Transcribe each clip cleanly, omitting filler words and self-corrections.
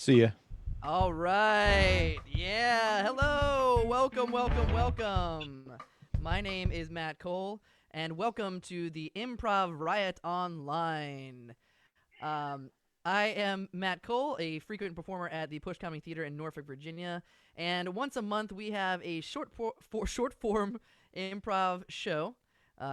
See ya. All right. Yeah. Hello. Welcome. My name is Matt Cole, and welcome to the Improv Riot Online. Um, I am Matt Cole, a frequent performer at the Push Comedy Theater in Norfolk, Virginia, and once a month we have a short form improv show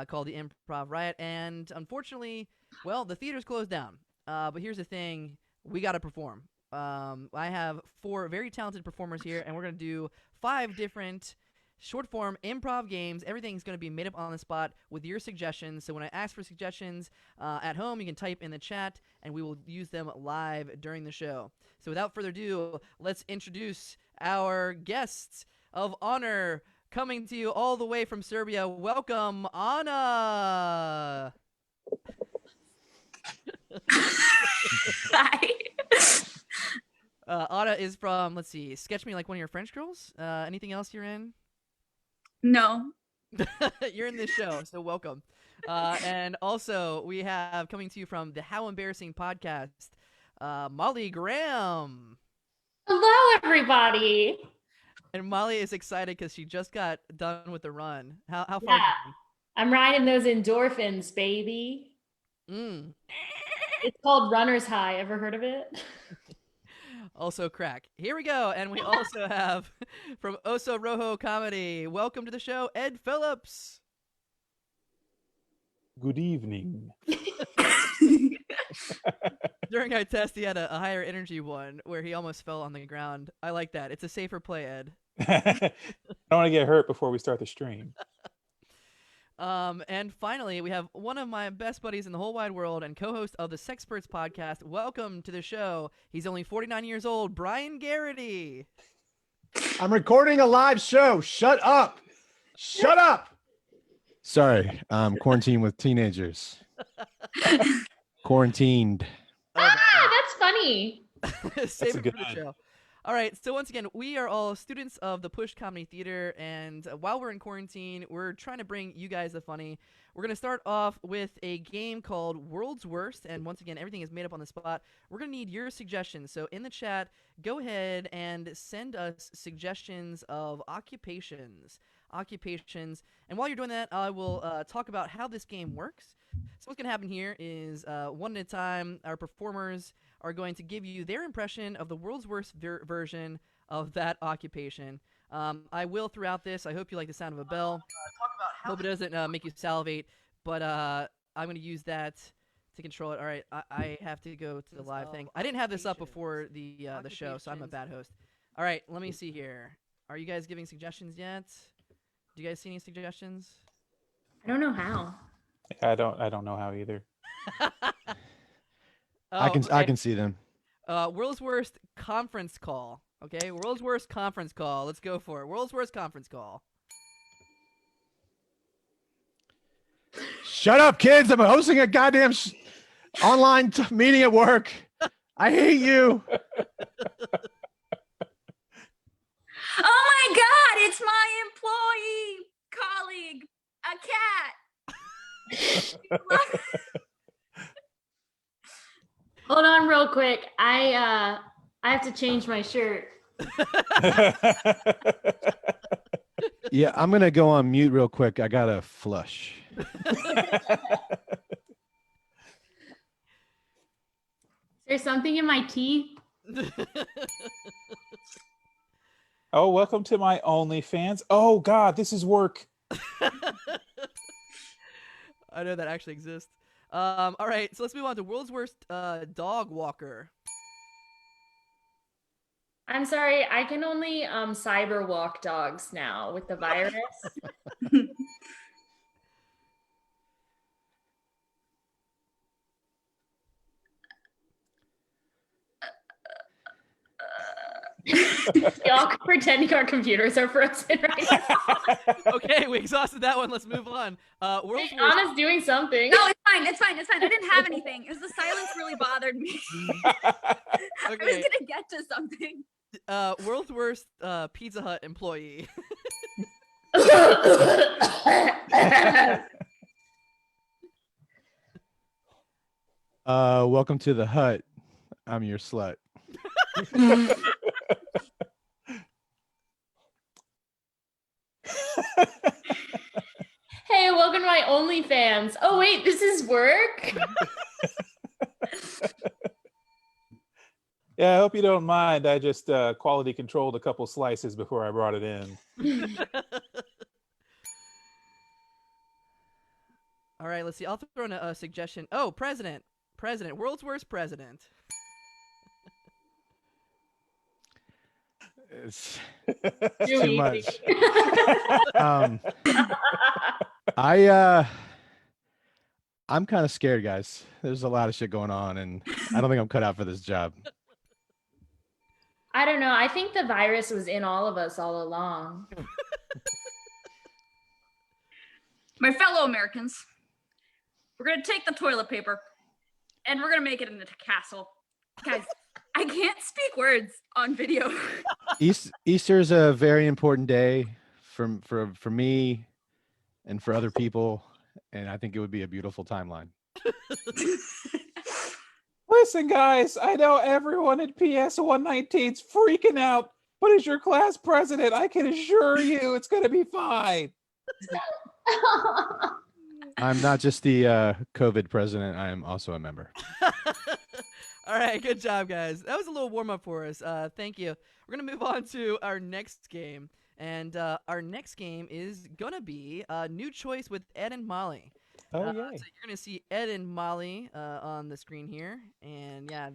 called the Improv Riot. And unfortunately, well, the theater's closed down. But here's the thing: we got to perform. I have 4 very talented performers here, and we're gonna do 5 different short form improv games. Everything's going to be made up on the spot with your suggestions. So when I ask for suggestions at home, you can type in the chat and we will use them live during the show. So without further ado, let's introduce our guests of honor coming to you all the way from Serbia. Welcome, Anna. Hi. Anna is from, let's see, Sketch Me Like One of Your French Girls. Anything else you're in? No. You're in this show, so welcome. And also, we have coming to you from the How Embarrassing podcast, Molly Graham. Hello, everybody. And Molly is excited because she just got done with the run. How far? Yeah, I'm riding those endorphins, baby. It's called runner's high. Ever heard of it? Also crack. Here we go. And we also have from Oso Rojo Comedy. Welcome to the show, Ed Phillips. Good evening. During our test, he had a higher energy one where he almost fell on the ground. I like that. It's a safer play, Ed. I don't want to get hurt before we start the stream. And finally, we have one of my best buddies in the whole wide world and co-host of the Sexperts podcast. Welcome to the show. He's only 49 years old, Brian Garraty. I'm recording a live show. Shut up. Shut up. Sorry, I'm quarantined with teenagers. Quarantined. That's funny. Save it good for the one. show. All right, so once again, we are all students of the Push Comedy Theater, and while we're in quarantine, we're trying to bring you guys the funny. We're going to start off with a game called World's Worst, and once again, everything is made up on the spot. We're going to need your suggestions, so in the chat, go ahead and send us suggestions of occupations. And while you're doing that, I will talk about how this game works. So what's going to happen here is one at a time, our performers are going to give you their impression of the world's worst version of that occupation. I will throughout this. I hope you like the sound of a bell. Hope it doesn't make you salivate, but I'm going to use that to control it. All right, I have to go to the live thing. I didn't have this up before the show, so I'm a bad host. All right, let me see here. Are you guys giving suggestions yet? Do you guys see any suggestions? I don't know how. I don't know how either. Oh, I can see them. World's worst conference call. Okay, world's worst conference call. Let's go for it. World's worst conference call. Shut up, kids. I'm hosting a goddamn online meeting at work. I hate you. Oh my God, it's my employee, colleague, a cat. Hold on real quick. I have to change my shirt. Yeah, I'm gonna go on mute real quick. I gotta flush. There's something in my teeth. Oh, welcome to my OnlyFans. Oh God, this is work. I know that actually exists. All right, so let's move on to world's worst dog walker. I'm sorry, I can only cyber walk dogs now with the virus. Y'all pretending our computers are frozen right now. Okay, we exhausted that one. Let's move on. World's worst. Anna's doing something. No, it's fine. I didn't have anything. It was the silence really bothered me. I was Okay, gonna get to something. world's worst Pizza Hut employee. Welcome to the hut. I'm your slut. Hey, welcome to my OnlyFans. Oh wait, this is work. Yeah, I hope you don't mind. I just quality controlled a couple slices before I brought it in. All right, let's see. I'll throw in a suggestion. Oh, president, world's worst president. It's Too too much. easy. I'm kind of scared, guys. There's a lot of shit going on, and I don't think I'm cut out for this job. I don't know. I think the virus was in all of us all along. My fellow Americans, we're gonna take the toilet paper and we're gonna make it into a castle. Guys, I can't speak words on video. Easter is a very important day for me and for other people, and I think it would be a beautiful timeline. Listen, guys, I know everyone at PS 119's freaking out, but as your class president, I can assure you it's going to be fine. I'm not just the COVID president. I am also a member. All right, good job, guys. That was a little warm-up for us. Thank you. We're going to move on to our next game. And our next game is going to be a new choice with Ed and Molly. Oh, So yay. you're going to see Ed and Molly on the screen here. And yeah,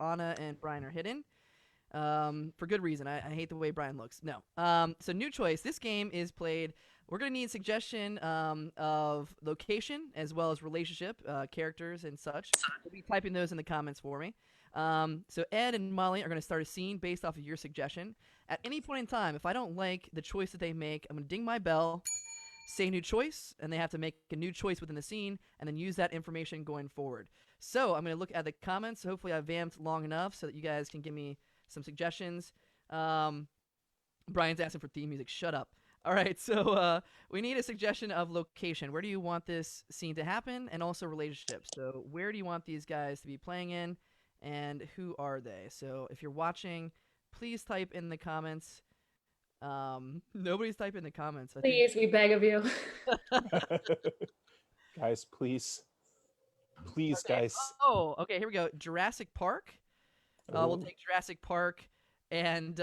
Anna and Brian are hidden. For good reason. I hate the way Brian looks. No. So new choice. This game is played. We're going to need suggestion of location as well as relationship, characters and such. You'll be typing those in the comments for me. So Ed and Molly are going to start a scene based off of your suggestion. At any point in time, if I don't like the choice that they make, I'm going to ding my bell, say new choice, and they have to make a new choice within the scene, and then use that information going forward. So I'm going to look at the comments. Hopefully I've vamped long enough so that you guys can give me some suggestions. Brian's asking for theme music. Shut up. All right, so we need a suggestion of location. Where do you want this scene to happen, and also relationships? So where do you want these guys to be playing in, and who are they? So if you're watching, please type in the comments. Nobody's typing in the comments. Please, we beg of you. Guys, please. Please, Okay. guys. Oh, okay, here we go. Jurassic Park. We'll Ooh. take Jurassic Park, and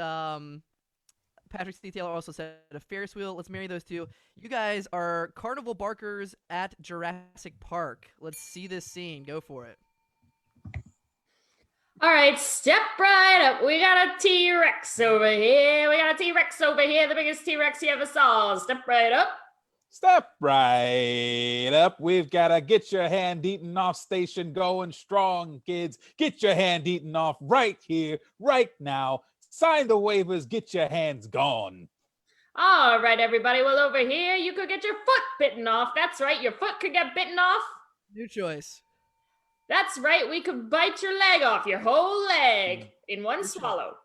Patrick C. Taylor also said a Ferris wheel. Let's marry those two. You guys are carnival barkers at Jurassic Park. Let's see this scene. Go for it. All right, step right up. We got a T-Rex over here. The biggest T-Rex you ever saw. Step right up. Step right up. We've got a get your hand eaten off station going strong, kids. Get your hand eaten off right here, right now. Sign the waivers, get your hands gone. All right, everybody. Well, over here, you could get your foot bitten off. That's right, your foot could get bitten off. New choice. That's right, we could bite your leg off, your whole leg, in one swallow.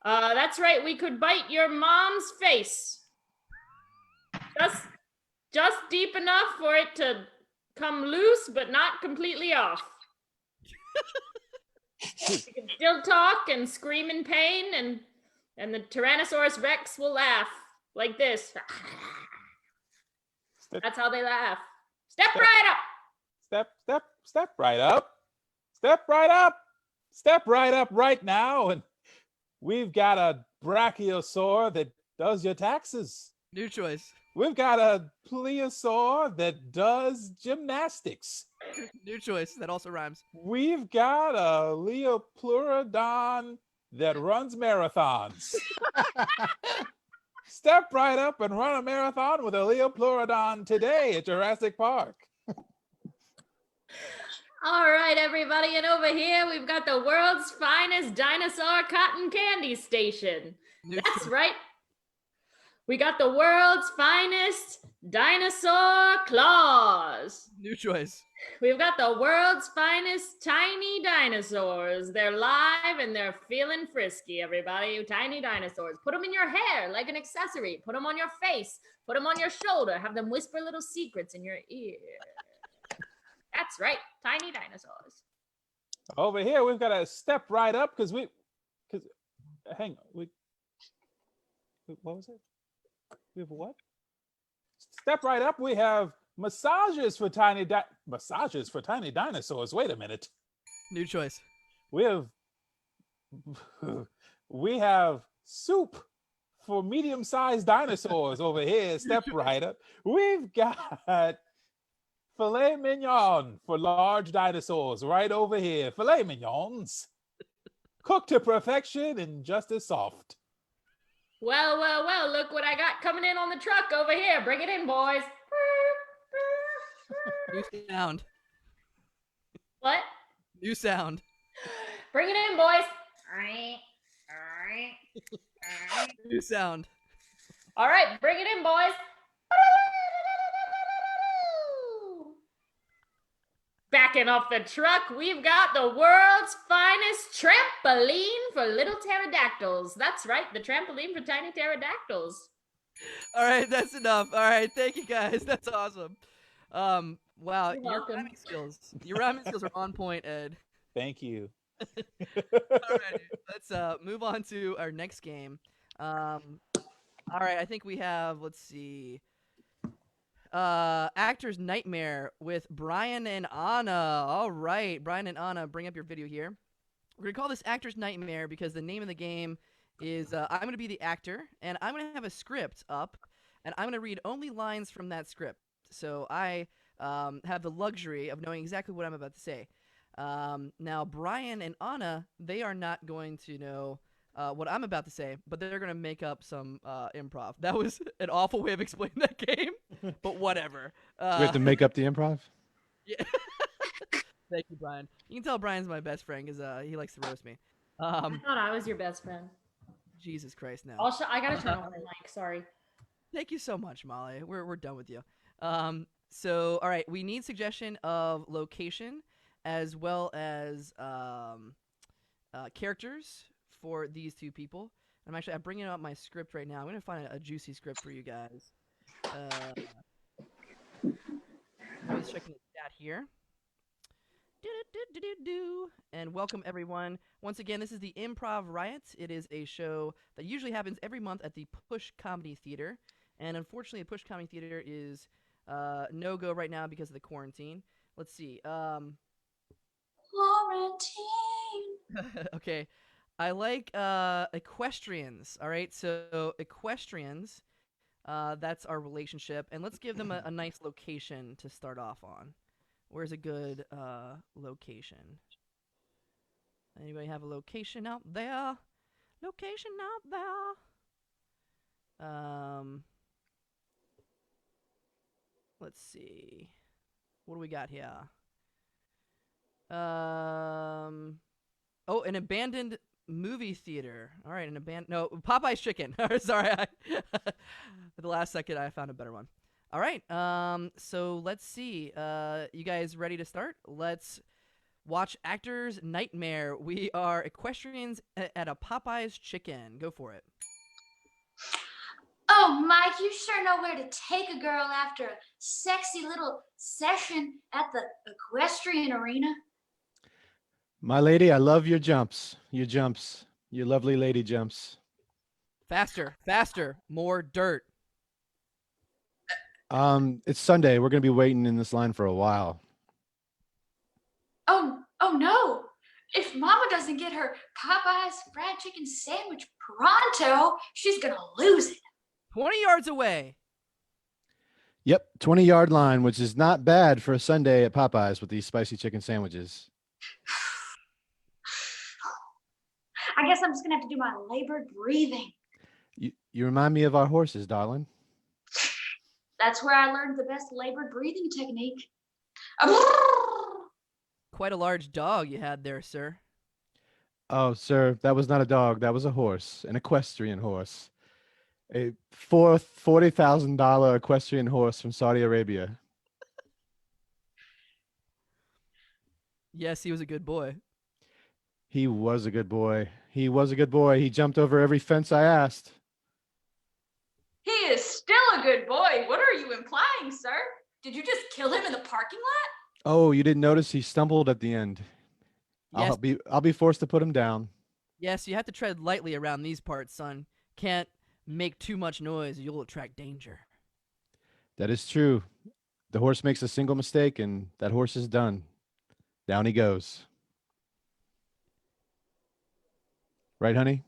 That's right, we could bite your mom's face. Just deep enough for it to come loose, but not completely off. You can still talk and scream in pain, and the Tyrannosaurus Rex will laugh like this. That's how they laugh. Step right up. Step right up. Step right up. Step right up right now. And we've got a brachiosaur that does your taxes. New choice. We've got a plesiosaur that does gymnastics. New choice. That also rhymes. We've got a Leopleurodon that runs marathons. Step right up and run a marathon with a Leopleurodon today at Jurassic Park. All right, everybody, and over here we've got the world's finest dinosaur cotton candy station. That's right. We got the world's finest dinosaur claws. New choice. We've got the world's finest tiny dinosaurs. They're live and they're feeling frisky, everybody. Tiny dinosaurs. Put them in your hair like an accessory. Put them on your face. Put them on your shoulder. Have them whisper little secrets in your ear. That's right, tiny dinosaurs. Over here, we've got to step right up because hang on, what was it? We have what? Step right up. We have massages for tiny dinosaurs. Wait a minute. New choice. We have soup for medium-sized dinosaurs over here. Step right up. We've got filet mignon for large dinosaurs right over here. Filet mignons, cooked to perfection and just as soft. Well, well, well, look what I got coming in on the truck over here. Bring it in, boys. New sound. What? New sound. Bring it in, boys. New sound. All right, bring it in, boys. Backing off the truck, we've got the world's finest trampoline for little pterodactyls. That's right, the trampoline for tiny pterodactyls. All right, that's enough. All right, thank you guys. That's awesome. Wow, You're your welcome. rhyming skills are on point, Ed. Thank you. All right, let's move on to our next game. All right, I think we have, let's see, Actor's Nightmare with Brian and Anna. All right, Brian and Anna, bring up your video here. We're going to call this Actor's Nightmare because the name of the game is I'm going to be the actor, and I'm going to have a script up, and I'm going to read only lines from that script. So I have the luxury of knowing exactly what I'm about to say. Now, Brian and Anna, they are not going to know what I'm about to say, but they're going to make up some improv. That was an awful way of explaining that game, but whatever. We have to make up the improv? Yeah. Thank you, Brian. You can tell Brian's my best friend because he likes to roast me. I thought I was your best friend. Jesus Christ, now. I gotta turn on my mic, sorry. Thank you so much, Molly. We're done with you. So, all right, we need suggestion of location as well as characters for these two people. I'm bringing up my script right now. I'm going to find a juicy script for you guys. I was checking the chat here. And welcome, everyone. Once again, this is the Improv Riot. It is a show that usually happens every month at the Push Comedy Theater. And unfortunately, the Push Comedy Theater is no-go right now because of the quarantine. Let's see. Quarantine. Okay. I like equestrians. All right. So equestrians, that's our relationship. And let's give them a nice location to start off on. Where's a good location? Anybody have a location out there? Location out there. Let's see. What do we got here? Oh, an abandoned movie theater. All right, no, Popeye's Chicken. Sorry, at the last second I found a better one. All right, so let's see. You guys ready to start? Let's watch Actor's Nightmare. We are equestrians at a Popeye's Chicken. Go for it. Oh, Mike, you sure know where to take a girl after a sexy little session at the equestrian arena. My lady, I love your jumps. Your lovely lady jumps. Faster, faster, more dirt. It's Sunday. We're going to be waiting in this line for a while. Oh no. If Mama doesn't get her Popeye's fried chicken sandwich pronto, she's going to lose it. 20 yards away. Yep, 20-yard line, which is not bad for a Sunday at Popeyes with these spicy chicken sandwiches. I guess I'm just going to have to do my labored breathing. You remind me of our horses, darling. That's where I learned the best labored breathing technique. Quite a large dog you had there, sir. Oh, sir, that was not a dog. That was a horse, an equestrian horse. A $40,000 equestrian horse from Saudi Arabia. Yes, he was a good boy. He was a good boy. He was a good boy. He jumped over every fence I asked. He is still a good boy. What are you implying, sir? Did you just kill him in the parking lot? Oh, you didn't notice he stumbled at the end. Yes, I'll be forced to put him down. yes, you have to tread lightly around these parts, son. Can't make too much noise, or you'll attract danger. That is true. The horse makes a single mistake, and that horse is done. Down he goes. Right, honey?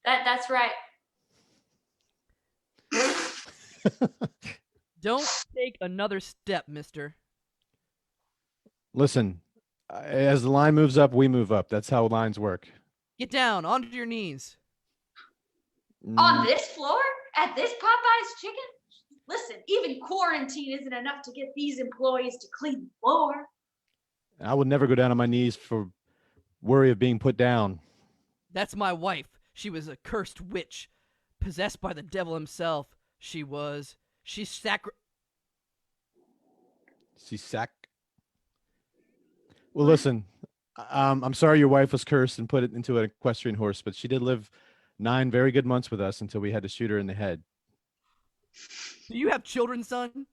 That's right. Don't take another step, mister. Listen, as the line moves up, we move up. That's how lines work. Get down, onto your knees. On this floor? At this Popeye's chicken? Listen, even quarantine isn't enough to get these employees to clean the floor. I would never go down on my knees for worry of being put down. That's my wife. She was a cursed witch, possessed by the devil himself. She was. She Well, listen, I'm sorry your wife was cursed and put it into an equestrian horse, but she did live 9 very good months with us until we had to shoot her in the head. Do you have children, son?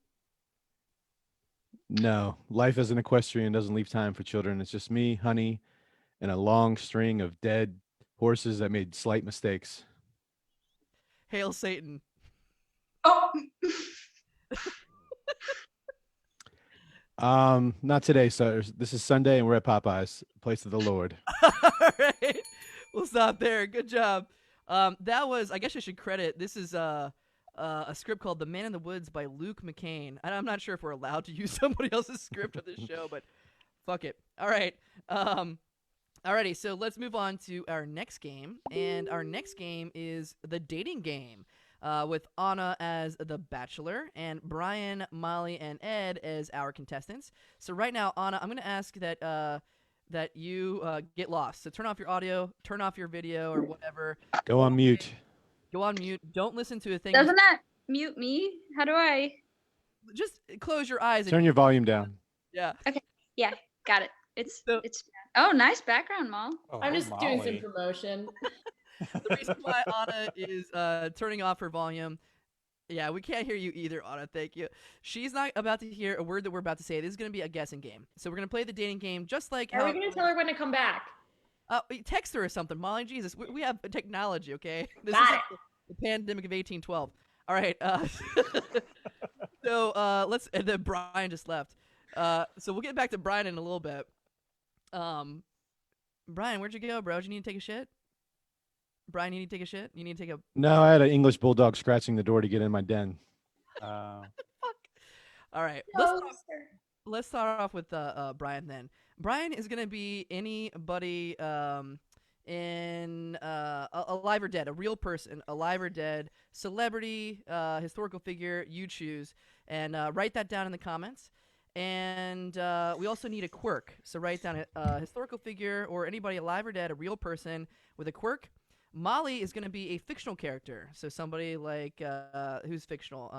No, life as an equestrian doesn't leave time for children. It's just me, honey, and a long string of dead horses that made slight mistakes. Hail Satan. Oh, Not today, sir. This is Sunday, and we're at Popeyes, place of the Lord. All right. We'll stop there. Good job. That was, I guess I should credit, this is a script called The Man in the Woods by Luke McCain. And I'm not sure if we're allowed to use somebody else's script on this show, but fuck it. All right. Alrighty, so let's move on to our next game. And our next game is the dating game. With Anna as the bachelor and Brian, Molly, and Ed as our contestants. So right now, Anna, I'm going to ask that you get lost. So turn off your audio, turn off your video, or whatever. Go on mute. Go on mute. Don't listen to a thing. Doesn't that mute me? How do I? Just close your eyes. Turn your volume down. Yeah. Yeah, got it. It's So- it's. Oh, nice background, Mom. Oh, I'm just doing Molly. some promotion. The reason why Anna is turning off her volume. Yeah, we can't hear you either, Anna. Thank you. She's not about to hear a word that we're about to say. This is going to be a guessing game. So we're going to play the dating game just like Are we going to tell her when to come back? text her or something, Molly. Jesus, we have technology, okay? This Got is it. the pandemic of 1812. All right. So let's. And then Brian just left. So we'll get back to Brian in a little bit. Brian, where'd you go, bro? Do you need to take a shit? Brian, you need to take a shit? You need to take a. No, I had an English bulldog scratching the door to get in my den. All right. No, Let's start off with Brian then. Brian is gonna be anybody in alive or dead, a real person, alive or dead, celebrity, historical figure. You choose, and write that down in the comments. And we also need a quirk. So write down a historical figure or anybody alive or dead, a real person with a quirk. Molly is gonna be a fictional character, so somebody like who's fictional.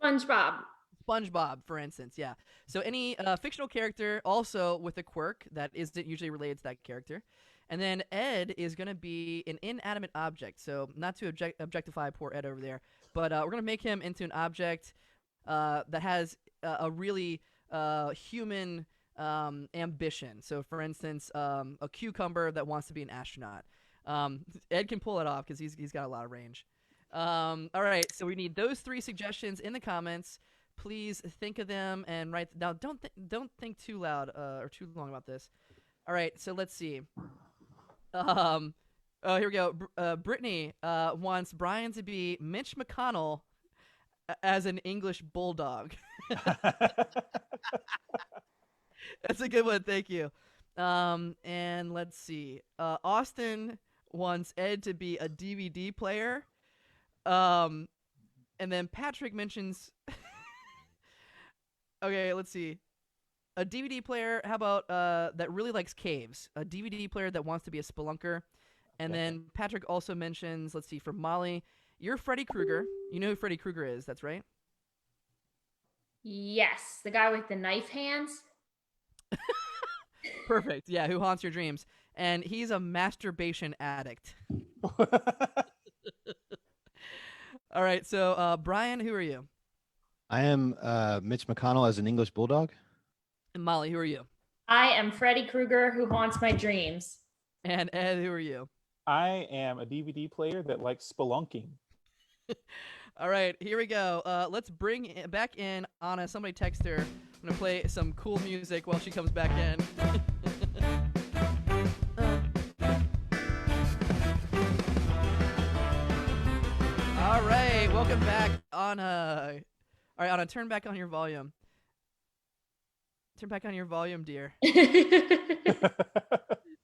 SpongeBob. SpongeBob, for instance, yeah. So any fictional character also with a quirk that isn't usually related to that character. And then Ed is going to be an inanimate object. So not to objectify poor Ed over there, but we're going to make him into an object that has a really human ambition. So for instance, a cucumber that wants to be an astronaut. Ed can pull it off because he's got a lot of range. All right, so we need those 3 suggestions in the comments. Please think of them and write. Now, don't think too loud or too long about this. All right, so let's see. Oh, here we go. Brittany wants Brian to be Mitch McConnell as an English bulldog. That's a good one. Thank you. And let's see. Austin wants Ed to be a DVD player. And then Patrick mentions. Okay, let's see. A DVD player, how about that really likes caves? A DVD player that wants to be a spelunker. And then Patrick also mentions, let's see, for Molly, you're Freddy Krueger. You know who Freddy Krueger is, that's right? Yes, the guy with the knife hands. Perfect, yeah, who haunts your dreams. And he's a masturbation addict. All right, so Brian, who are you? I am Mitch McConnell as an English bulldog. And Molly, who are you? I am Freddy Krueger who haunts my dreams. And Ed, who are you? I am a DVD player that likes spelunking. All right, here we go. Let's bring back in Anna. Somebody text her. I'm gonna play some cool music while she comes back in. All right, welcome back, Anna. All right, Anna, turn back on your volume. Turn back on your volume, dear.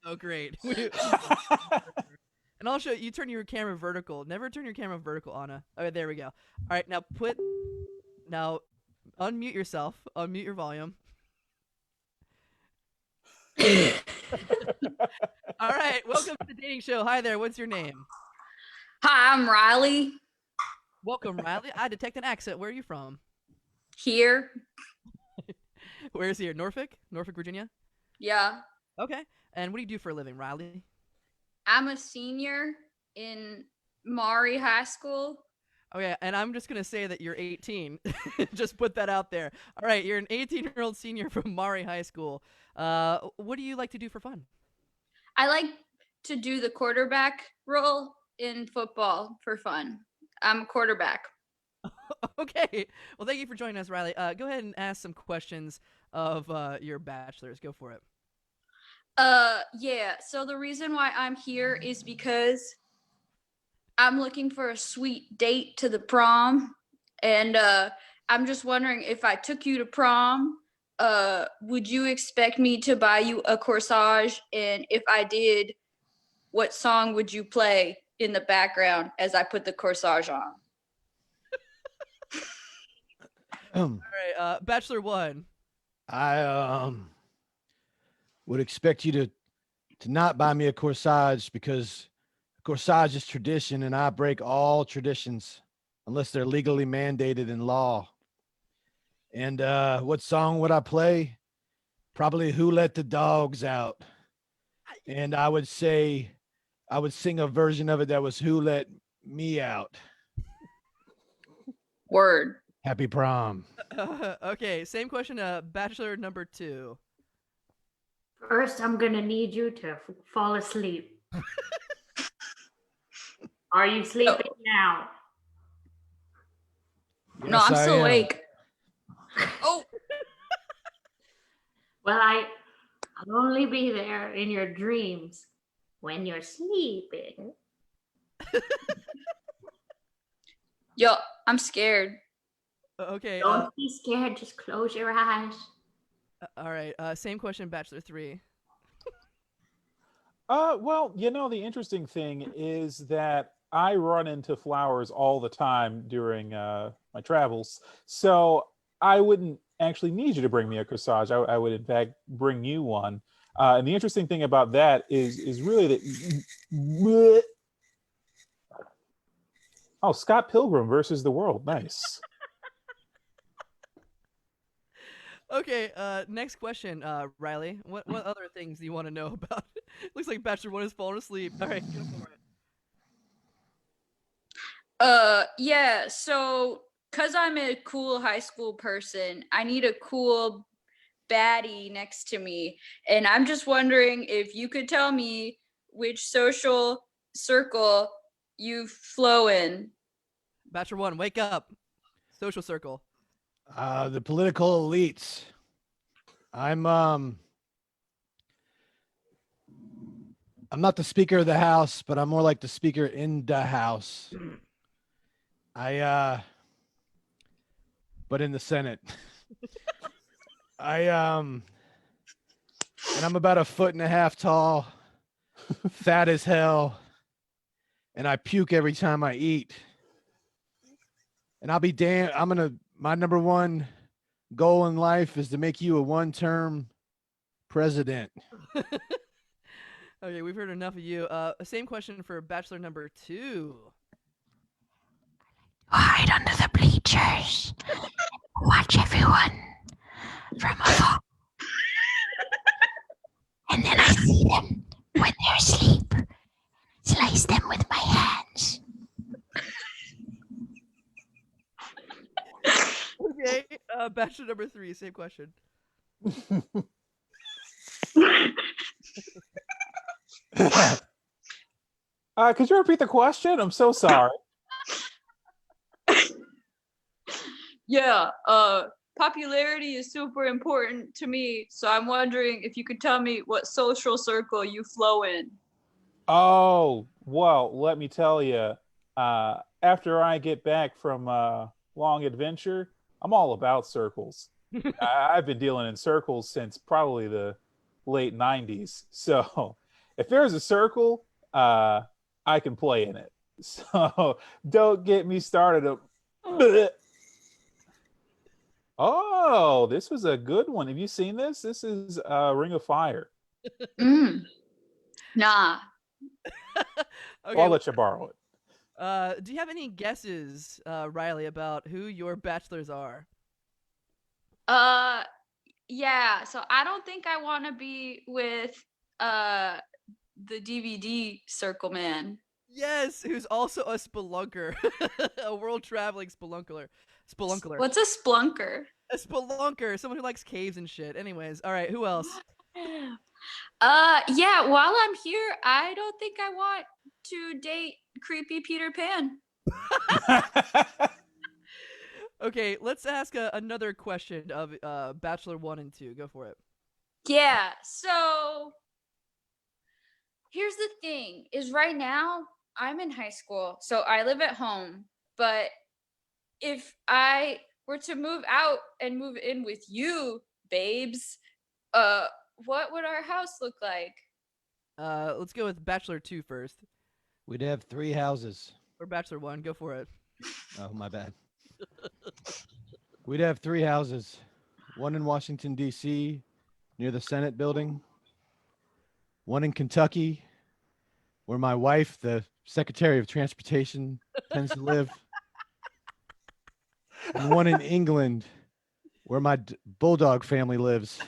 Oh, great. And also, you turn your camera vertical. Never turn your camera vertical, Anna. Okay, there we go. All right, now unmute yourself. Unmute your volume. All right, welcome to the dating show. Hi there, what's your name? Hi, I'm Riley. Welcome, Riley. I detect an accent. Where are you from? Here. Where's here? Norfolk, Virginia? Yeah. Okay. And what do you do for a living, Riley? I'm a senior in Maury High School. Okay, and I'm just going to say that you're 18. Just put that out there. All right, you're an 18-year-old senior from Maury High School. What do you like to do for fun? I like to do the quarterback role in football for fun. I'm a quarterback. Okay. Well, thank you for joining us, Riley. Go ahead and ask some questions of your bachelors. Go for it. Yeah. So the reason why I'm here is because I'm looking for a sweet date to the prom. And I'm just wondering, if I took you to prom, would you expect me to buy you a corsage? And if I did, what song would you play in the background as I put the corsage on? All right, Bachelor 1. I would expect you to not buy me a corsage, because corsage is tradition and I break all traditions unless they're legally mandated in law. And what song would I play? Probably Who Let the Dogs Out. And I would say I would sing a version of it that was Who Let Me Out. Word. Happy prom. Okay, same question to Bachelor number 2. First, I'm gonna need you to fall asleep. Are you sleeping now? No, Yes, I'm I still am. awake. Oh, Well, I'll only be there in your dreams when you're sleeping. yo, I'm scared. Okay. Don't be scared. Just close your eyes. All right. Same question, Bachelor 3. Well, the interesting thing is that I run into flowers all the time during my travels. So I wouldn't actually need you to bring me a corsage. I would, in fact, bring you one. And the interesting thing about that is really that... Oh, Scott Pilgrim versus the World. Nice. Okay, next question, Riley. What other things do you want to know about? Looks like Bachelor 1 is falling asleep. All right, go for it. Yeah, so because I'm a cool high school person, I need a cool baddie next to me. And I'm just wondering if you could tell me which social circle you flow in. Bachelor 1, wake up. Social circle. The political elites. I'm not the Speaker of the House, but I'm more like the Speaker in the House. But in the Senate. And I'm about 1.5 feet tall, fat as hell, and I puke every time I eat. And I'll be damned. My number one goal in life is to make you a one-term president. Okay, we've heard enough of you. Same question for Bachelor number 2. Hide under the bleachers. Watch everyone from afar. And then I see them when they're asleep. Slice them with my hands. Okay, Bachelor number 3, same question. Could you repeat the question? I'm so sorry. Yeah, popularity is super important to me, so I'm wondering if you could tell me what social circle you flow in. Oh, well, let me tell you. After I get back from long adventure, I'm all about circles. I've been dealing in circles since probably the late '90s. So, if there's a circle, I can play in it. So, don't get me started. Oh, this was a good one. Have you seen this? This is Ring of Fire. Mm. Nah. Okay. Well, I'll let you borrow it. Do you have any guesses, Riley, about who your bachelors are? Yeah, so I don't think I want to be with the DVD circle man. Yes, who's also a spelunker, a world traveling spelunker. What's a splunker? A spelunker, someone who likes caves and shit. Anyways, all right, who else? Yeah, while I'm here, I don't think I want to date creepy Peter Pan. Okay, let's ask another question of Bachelor 1 and 2. Go for it. Yeah, so here's the thing is right now I'm in high school, so I live at home, but if I were to move out and move in with you, babes, what would our house look like? Let's go with Bachelor 2 first. We'd have 3 houses. Or Bachelor 1, go for it. Oh, my bad. We'd have 3 houses. One in Washington, D.C., near the Senate building. One in Kentucky, where my wife, the Secretary of Transportation, tends to live. And one in England, where my bulldog family lives.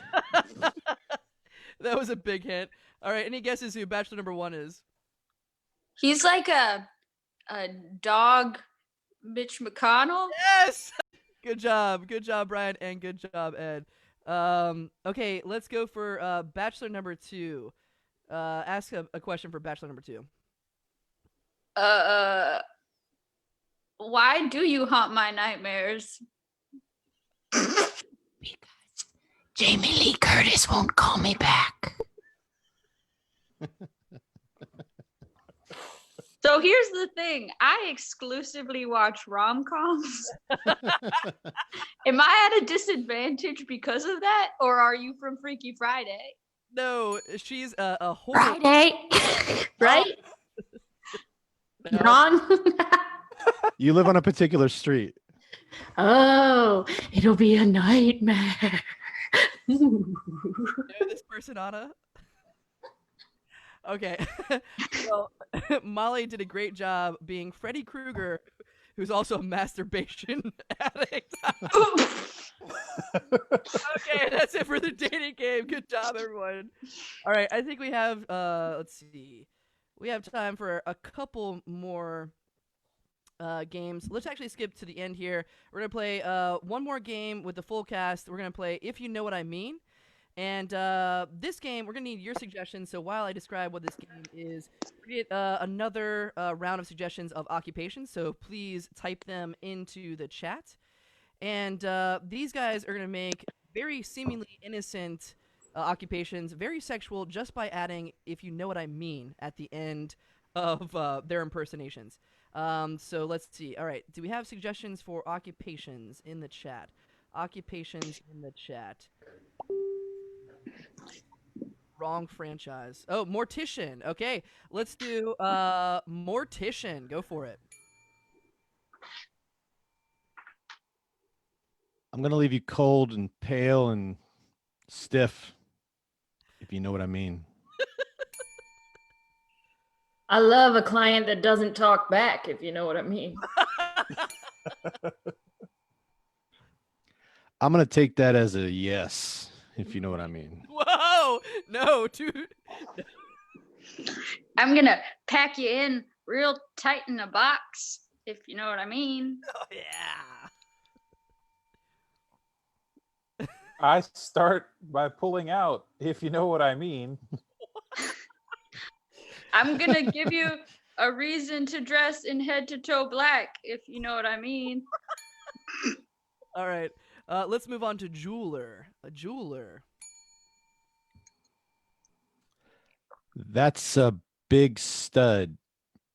That was a big hint. All right, any guesses who Bachelor number 1 is? He's like a dog Mitch McConnell. Yes! Good job, Brian, and good job, Ed. Okay, let's go for Bachelor number 2. Ask a question for Bachelor number 2. Why do you haunt my nightmares? Because Jamie Lee Curtis won't call me back. So here's the thing. I exclusively watch rom-coms. Am I at a disadvantage because of that? Or are you from Freaky Friday? No, she's a horror. Friday, right? No. Wrong. You live on a particular street. Oh, it'll be a nightmare. Know this person, Anna? Okay. Well, Molly did a great job being Freddy Krueger, who's also a masturbation addict. Okay, that's it for the dating game. Good job, everyone. All right, I think we have, let's see. We have time for a couple more games. Let's actually skip to the end here. We're going to play one more game with the full cast. We're going to play If You Know What I Mean. And this game, we're going to need your suggestions. So while I describe what this game is, we get another round of suggestions of occupations. So please type them into the chat. And these guys are going to make very seemingly innocent occupations, very sexual, just by adding "if you know what I mean" at the end of their impersonations. So let's see. All right. Do we have suggestions for occupations in the chat? Occupations in the chat. Wrong franchise. Oh, mortician. Okay, let's do mortician. Go for it. I'm going to leave you cold and pale and stiff, if you know what I mean. I love a client that doesn't talk back, if you know what I mean. I'm going to take that as a yes, if you know what I mean. Whoa! No, dude. I'm gonna pack you in real tight in a box, if you know what I mean. Oh yeah. I start by pulling out, if you know what I mean. I'm gonna give you a reason to dress in head to toe black, if you know what I mean. All right. Let's move on to jeweler. A jeweler. That's a big stud,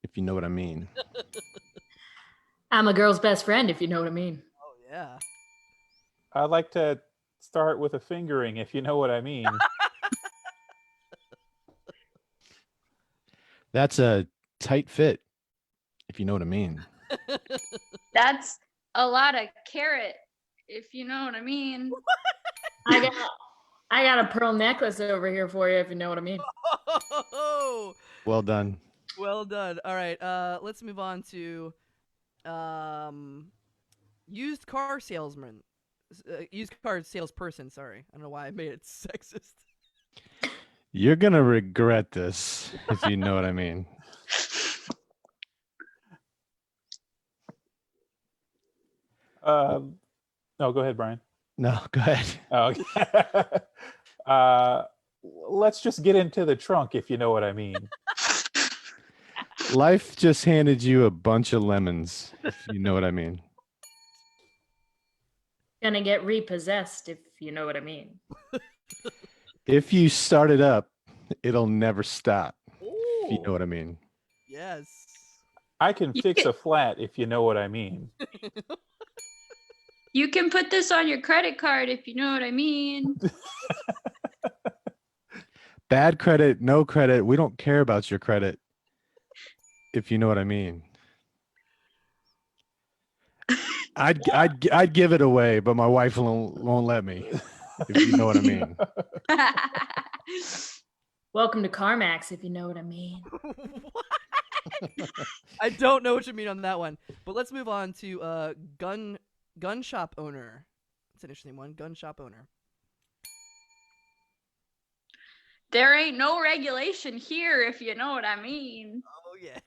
if you know what I mean. I'm a girl's best friend, if you know what I mean. Oh yeah. I'd like to start with a fingering, if you know what I mean. That's a tight fit, if you know what I mean. That's a lot of carrot, if you know what I mean. I got a pearl necklace over here for you, if you know what I mean. Well done. Well done. All right. Let's move on to used car salesman. Used car salesperson. Sorry, I don't know why I made it sexist. You're going to regret this, if you know what I mean. No, go ahead, Brian. No, go ahead. Okay. Let's just get into the trunk, if you know what I mean. Life just handed you a bunch of lemons, if you know what I mean. Gonna get repossessed, if you know what I mean. If you start it up, it'll never stop, Ooh. if you know what I mean. Yes. I can fix a flat, if you know what I mean. You can put this on your credit card, if you know what I mean. Bad credit, no credit. We don't care about your credit, if you know what I mean. I'd give it away, but my wife won't let me, if you know what I mean. Welcome to CarMax, if you know what I mean. I don't know what you mean on that one, but let's move on to gun shop owner. It's an interesting one. Gun shop owner. There ain't no regulation here, if you know what I mean. Oh yeah.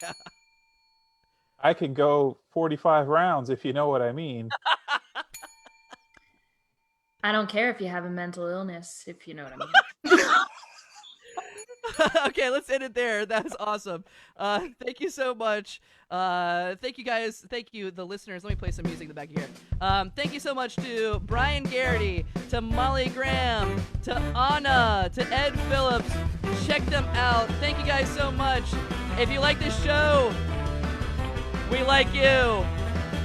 I can go 45 rounds, if you know what I mean. I don't care if you have a mental illness, if you know what I mean. Okay, let's end it there. That was awesome. Thank you so much. Thank you guys. Thank you, the listeners. Let me play some music in the back here. Thank you so much to Brian Garraty, to Molly Graham, to Anna, to Ed Phillips. Check them out. Thank you guys so much. If you like this show, we like you.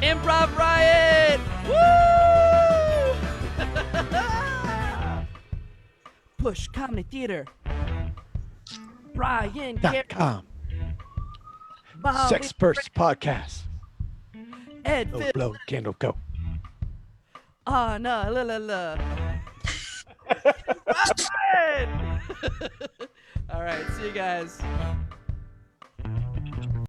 Improv Riot! Woo! Push Comedy Theater. Brian Garraty. .com. Sex Burst Podcast. Ed Oh, Phillips. blow, candle, go. Anna, la la la. All right, see you guys.